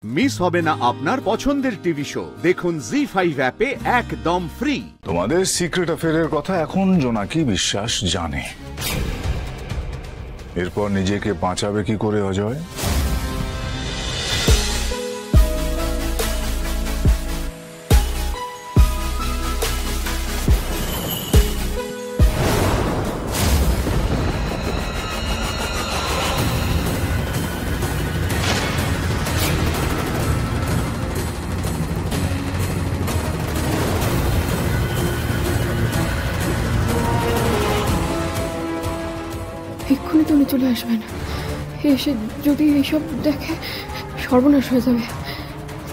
Miss হবে না আপনার পছন্দের টিভি শো। দেখুন জি5 অ্যাপে একদম ফ্রি। তোমাদের সিক্রেট অ্যাফেয়ারের কথা এখন জোনাকি বিশ্বাস জানে। এরপর নিজেকে বাঁচাবে কি করে অজয়? এক্ষুনি তুমি চলে আসবেন। এসে যদি এইসব দেখে সর্বনাশ হয়ে যাবে।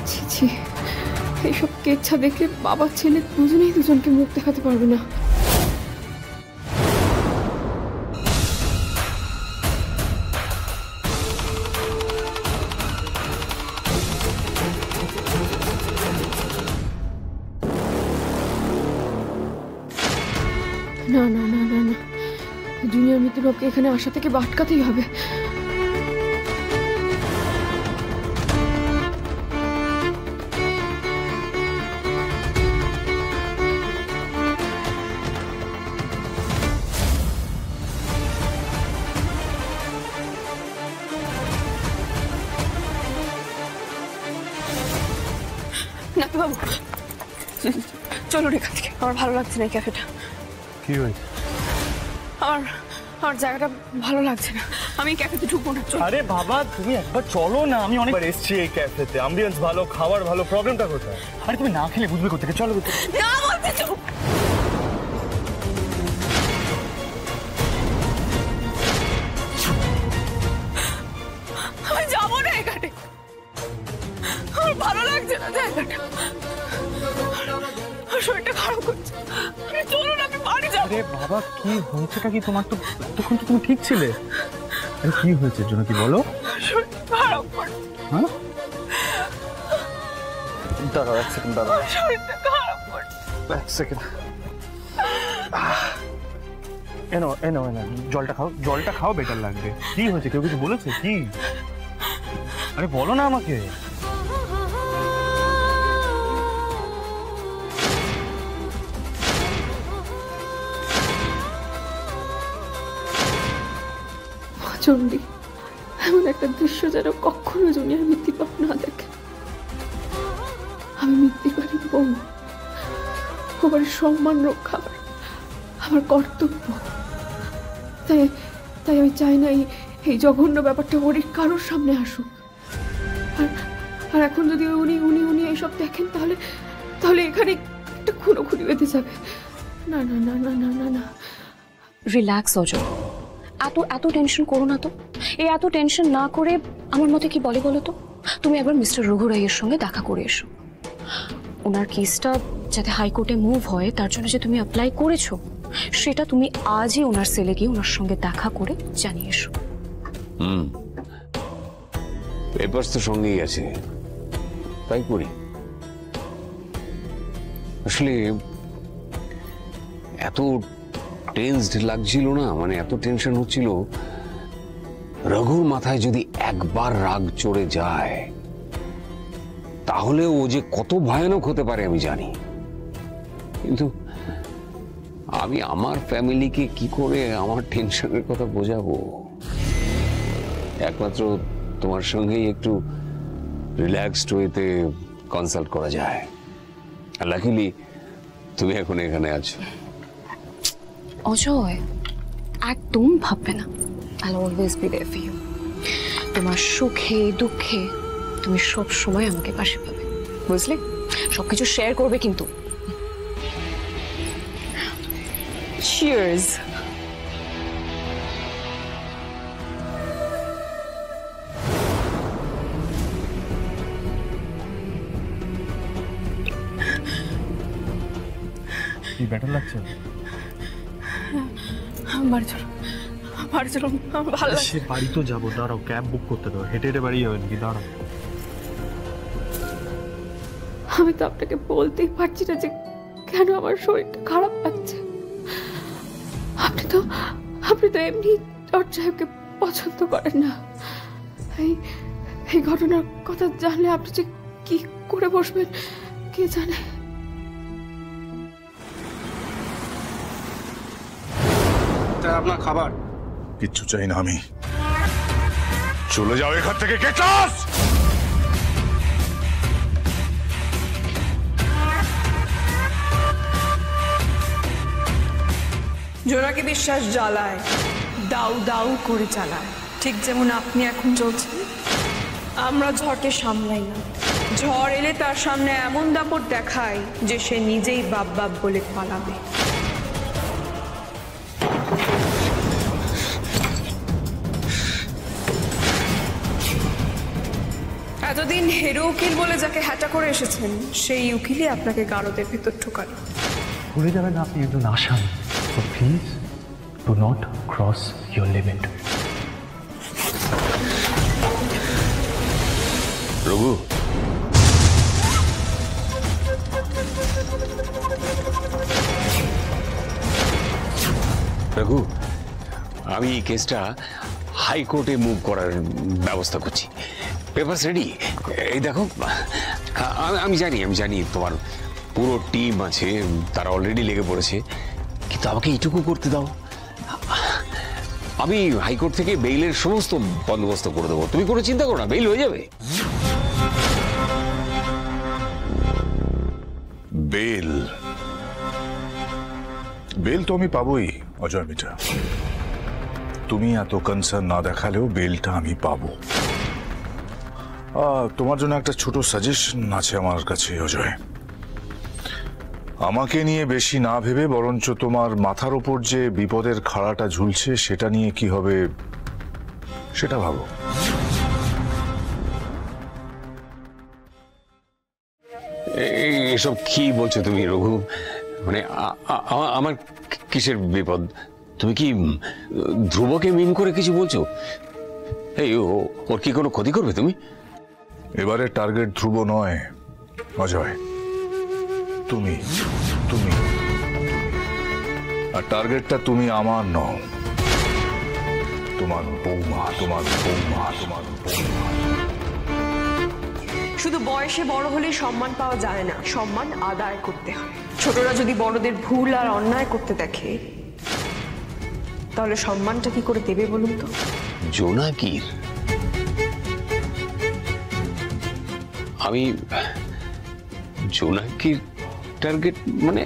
ছি ছি, এইসব কেচ্ছা দেখলে বাবা ছেলে দুজনেই দুজনকে মুখ দেখাতে পারবে না। না না না না না, জুনিয়র মিত্রবাবুকে এখানে আসা থেকে আটকাতেই হবে। নাতবাবু চলো রেখা থেকে, আমার ভালো লাগছে না এই ক্যাফেটা। কি হয়েছে? আমার জায়গাটা ভালো লাগছে না, আমি ক্যাফেতে ঢুকবো না। আরে বাবা তুমি একবার চলো না, আমি অনেকবার এসেছি এই ক্যাফেতে, অ্যাম্বিয়েন্স ভালো, খাবার ভালো, প্রবলেমটা কোথায়? আরে তুমি না খেলে বুঝবে কোথেকে, চলো কোথায়। না বলতে তো আমি যাবো না এখানে, আমার ভালো লাগছে না জায়গাটা, শরীরটা খারাপ করছে। চলুন আমি বাড়ি যাবো। আরে বাবা কি হয়েছেটা কি তোমার? তো তখন তো তুমি ঠিক ছিলে। আরে কি হয়েছে জন্য কি বলো? শরীরটা খারাপ করছে। হ্যাঁ দাঁড়াও এক সেকেন্ড, দাঁড়াও শরীরটা খারাপ করছে। এক সেকেন্ড। এনো এনো এনো জলটা খাও, জলটা খাও, বেটার লাগবে। কি হয়েছে, কেউ কিছু বলেছে কি? আরে বলো না আমাকে। চন্ডী, এমন একটা দৃশ্য যেন কখনো জুনিয়র মিত্তিবাবু না দেখে। আমি মিত্তিবাড়ির বউ, আমার সম্মান রক্ষা আমার কর্তব্য। তাই আমি চাই না এই জঘন্য ব্যাপারটা ওর কারোর সামনে আসুক। আর এখন যদি উনি উনি উনি এইসব দেখেন তাহলে এখানে একটা খুনোখুনি বেঁধে যাবে। না না না না না না না, রিল্যাক্স অজয়, এত টেনশন করো না তো। এই এত টেনশন না করে আমার মতে কি বলে বলো তো, তুমি একবার মিস্টার রঘু রায়ের সঙ্গে দেখা করে এসো। ওনার কেসটা যাতে হাইকোর্টে মুভ হয় তার জন্য যে তুমি অ্যাপ্লাই করেছো, সেটা তুমি আজই ওনার সেলে গিয়ে ওনার সঙ্গে দেখা করে জানিয়ে এসো। পেপারস তো সঙ্গেই আছে, তাই করি। আসলে এত টেনসড লাগছিল না, মানে এত টেনশন হচ্ছিল, রঘুর মাথায় যদি একবার রাগ চড়ে যায় তাহলে ও যে কত ভয়ানক হতে পারে আমি জানি। কিন্তু আমি আমার ফ্যামিলিকে কি করে আমার টেনশনের কথা বোঝাবো? একমাত্র তোমার সঙ্গেই একটু রিল্যাক্সড ওয়েতে কনসাল্ট করা যায়। আর লাকিলি তুমি এখন এখানে আছো। অজয় একদম ভাববে না, I'll always be there for you. তোমার সুখে দুঃখে তুমি সব সময় আমাকে পাশে পাবে, বুঝলে? সবকিছু শেয়ার করবে কিন্তু। Cheers. কি বেটার লাগছে? বাড়ি চলো, বাড়ি চলো, ভালো লাগছে। সে বাড়ি তো যাবো, দাঁড়াও ক্যাব বুক করতে দাও, হেঁটে হেঁটে বাড়ি যাবে নাকি? দাঁড়াও। আমি তো আপনাকে বলতেই পারছি না যে কেন আমার শরীরটা খারাপ লাগছে। আপনি তো এমনি জর্জ সাহেবকে পছন্দ করেন না, এই ঘটনার কথা জানলে আপনি যে কি করে বসবেন কে জানে। আপনার খাবার। কিচ্ছু চাই না আমি। চলে যাও এখান থেকে, গেট লস্ট। জোনাকি বিশ্বাস জ্বালায়, দাউ দাউ করে চালায়, ঠিক যেমন আপনি এখন চলছেন। আমরা ঝড়কে সামলাই না, ঝড় এলে তার সামনে এমন দাপট দেখায় যে সে নিজেই বাপ বাপ বলে পালাবে। এতদিন হেরো উকিল বলে যাকে হ্যাটা করে এসেছেন, সেই উকিলই আপনাকে গারদের ভেতর ঢোকালো। ভুলে যাবেন আপনি একজন আসামি। So please do not cross your limit. Raghu, Raghu, আমি এই কেসটা হাইকোর্টে মুভ করার ব্যবস্থা করছি। পেপারস রেডি, এই দেখো। আমি জানি তোমার পুরো টিম আছে, তারা অলরেডি লেগে পড়েছে, কিন্তু আমাকে এইটুকু করতে দাও। আমি হাইকোর্ট থেকে বেইলের সমস্ত বন্দোবস্ত করে দেবো, তুমি কোনো চিন্তা করো না, বেইল হয়ে যাবে। বেল বেল তো আমি পাবোই অজয় মিটা। তুমি এত কনসার্ন না দেখালেও বেলটা আমি পাবো। তোমার জন্য একটা ছোট সাজেশন আছে আমার কাছে অজয়। আমাকে নিয়ে বেশি না ভেবে বরঞ্চ তোমার মাথার ওপর যে বিপদের খাড়াটা ঝুলছে সেটা নিয়ে কি হবে সেটা ভাবো। এসব কি বলছো তুমি রঘু? মানে আমার কিসের বিপদ? তুমি কি ধ্রুবকে মিন করে কিছু বলছো? এই ওর কি কোনো ক্ষতি করবে তুমি? এবারে টার্গেট ধ্রুব নয় অজয়, তুমি তুমি আর টার্গেটটা তুমি আমার নও, তোমার বৌমা, তোমার বৌমা, তোমার বৌমা। শুধু বয়সে বড় হলে সম্মান পাওয়া যায় না, সম্মান আদায় করতে হয়। ছোটরা যদি বড়দের ভুল আর অন্যায় করতে দেখে তাহলে সম্মানটা কি করে দেবে বলুন তো? জোনাকির আমি জোনাকির টার্গেট মানে?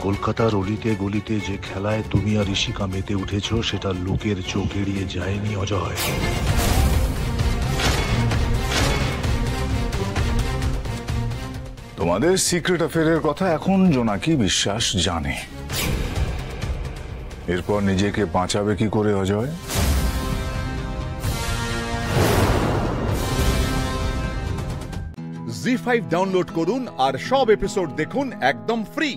কলকাতার অলিতে গলিতে যে খেলায় তুমি আর ঋষিকা মেতে উঠেছ সেটা লোকের চোখ এড়িয়ে যায়নি অজয়। তোমাদের সিক্রেট অ্যাফেয়ারের কথা এখন জোনাকি বিশ্বাস জানে। এরপর নিজেকে বাঁচাবে কি করে অজয়? জি5 ডাউনলোড করুন আর সব এপিসোড দেখুন একদম ফ্রি।